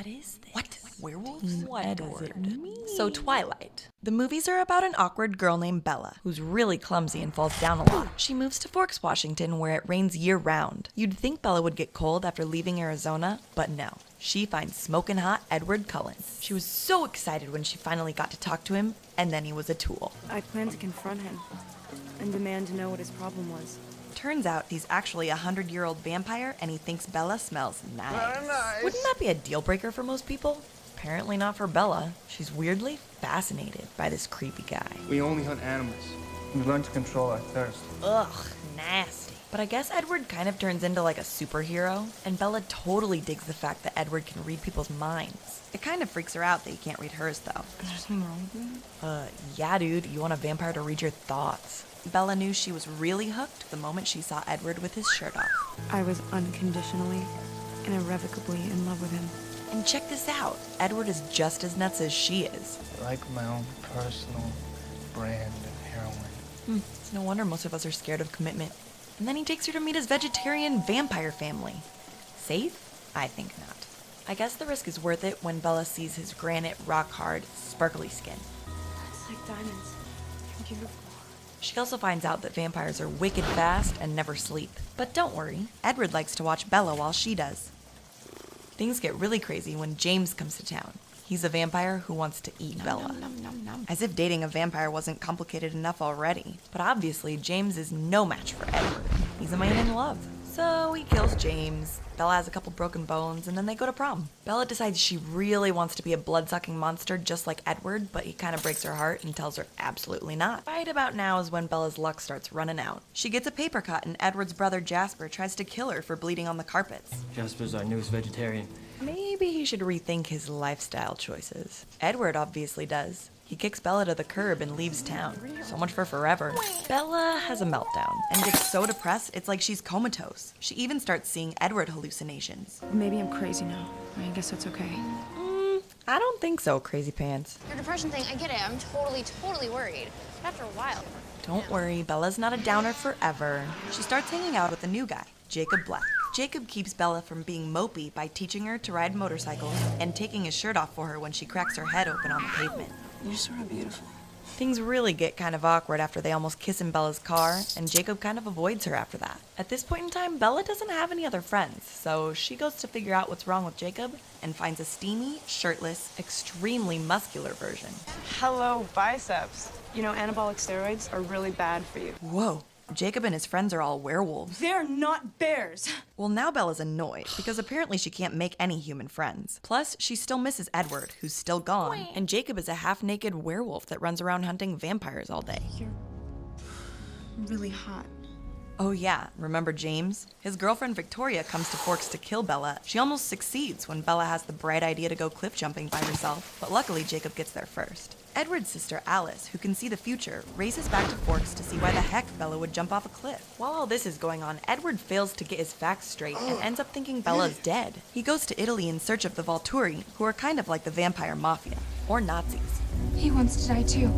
What is this? What? Werewolves? What does it mean? So Twilight. The movies are about an awkward girl named Bella, who's really clumsy and falls down a lot. She moves to Forks, Washington, where it rains year-round. You'd think Bella would get cold after leaving Arizona, but no. She finds smoking hot Edward Cullen. She was so excited when she finally got to talk to him, and then he was a tool. I plan to confront him and demand to know what his problem was. Turns out he's actually a 100-year-old vampire, and he thinks Bella smells nice. Very nice. Wouldn't that be a deal breaker for most people? Apparently not for Bella. She's weirdly fascinated by this creepy guy. We only hunt animals. We learn to control our thirst. Ugh, nasty. But I guess Edward kind of turns into like a superhero, and Bella totally digs the fact that Edward can read people's minds. It kind of freaks her out that he can't read hers, though. Is there something wrong with me? Yeah, dude, you want a vampire to read your thoughts. Bella knew she was really hooked the moment she saw Edward with his shirt off. I was unconditionally and irrevocably in love with him. And check this out, Edward is just as nuts as she is. I like my own personal brand of heroin. It's no wonder most of us are scared of commitment. And then he takes her to meet his vegetarian vampire family. Safe? I think not. I guess the risk is worth it when Bella sees his granite, rock-hard, sparkly skin. It's like diamonds. They're beautiful. She also finds out that vampires are wicked fast and never sleep. But don't worry, Edward likes to watch Bella while she does. Things get really crazy when James comes to town. He's a vampire who wants to eat Bella. As if dating a vampire wasn't complicated enough already. But obviously, James is no match for Edward. He's a man in love. So he kills James. Bella has a couple broken bones, and then they go to prom. Bella decides she really wants to be a blood-sucking monster just like Edward, but he kind of breaks her heart and tells her absolutely not. Right about now is when Bella's luck starts running out. She gets a paper cut, and Edward's brother Jasper tries to kill her for bleeding on the carpets. Jasper's our newest vegetarian. Maybe he should rethink his lifestyle choices. Edward obviously does. He kicks Bella to the curb and leaves town. So much for forever. Bella has a meltdown and gets so depressed it's like she's comatose. She even starts seeing Edward hallucinations. Maybe I'm crazy now. I guess that's okay. I don't think so, Crazy Pants. Your depression thing, I get it. I'm totally worried. But after a while. Don't worry, Bella's not a downer forever. She starts hanging out with a new guy, Jacob Black. Jacob keeps Bella from being mopey by teaching her to ride motorcycles and taking his shirt off for her when she cracks her head open on the pavement. You're sort of beautiful. Things really get kind of awkward after they almost kiss in Bella's car, and Jacob kind of avoids her after that. At this point in time, Bella doesn't have any other friends, so she goes to figure out what's wrong with Jacob and finds a steamy, shirtless, extremely muscular version. Hello, biceps. You know, anabolic steroids are really bad for you. Whoa, Jacob and his friends are all werewolves. They're not bears. Well, now Bella's annoyed, because apparently she can't make any human friends. Plus, she still misses Edward, who's still gone, and Jacob is a half-naked werewolf that runs around hunting vampires all day. You're really hot. Oh yeah, remember James? His girlfriend Victoria comes to Forks to kill Bella. She almost succeeds when Bella has the bright idea to go cliff jumping by herself, but luckily Jacob gets there first. Edward's sister Alice, who can see the future, races back to Forks to see why the heck Bella would jump off a cliff. While all this is going on, Edward fails to get his facts straight and ends up thinking Bella's dead. He goes to Italy in search of the Volturi, who are kind of like the vampire mafia, or Nazis. He wants to die too.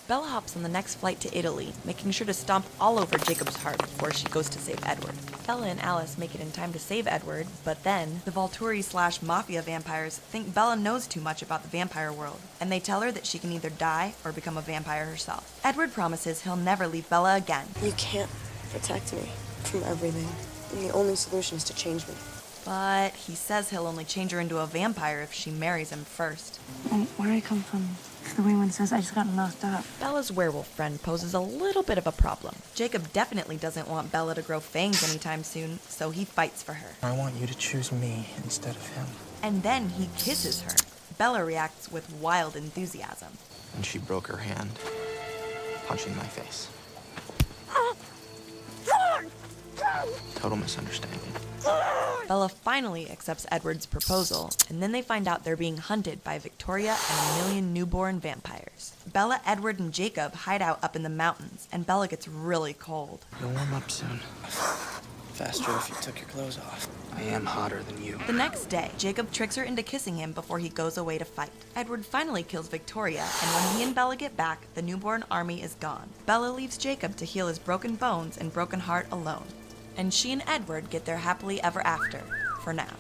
Bella hops on the next flight to Italy, making sure to stomp all over Jacob's heart before she goes to save Edward. Bella and Alice make it in time to save Edward, but then the Volturi/Mafia vampires think Bella knows too much about the vampire world, and they tell her that she can either die or become a vampire herself. Edward promises he'll never leave Bella again. You can't protect me from everything, and the only solution is to change me. But he says he'll only change her into a vampire if she marries him first. Where I come from, the wingman says I just got knocked up. Bella's werewolf friend poses a little bit of a problem. Jacob definitely doesn't want Bella to grow fangs anytime soon, so he fights for her. I want you to choose me instead of him. And then he kisses her. Bella reacts with wild enthusiasm. And she broke her hand, punching my face. Total misunderstanding. Bella finally accepts Edward's proposal, and then they find out they're being hunted by Victoria and a million newborn vampires. Bella, Edward, and Jacob hide out up in the mountains, and Bella gets really cold. You'll warm up soon. Faster if you took your clothes off. I am hotter than you. The next day, Jacob tricks her into kissing him before he goes away to fight. Edward finally kills Victoria, and when he and Bella get back, the newborn army is gone. Bella leaves Jacob to heal his broken bones and broken heart alone. And she and Edward get their happily ever after, for now.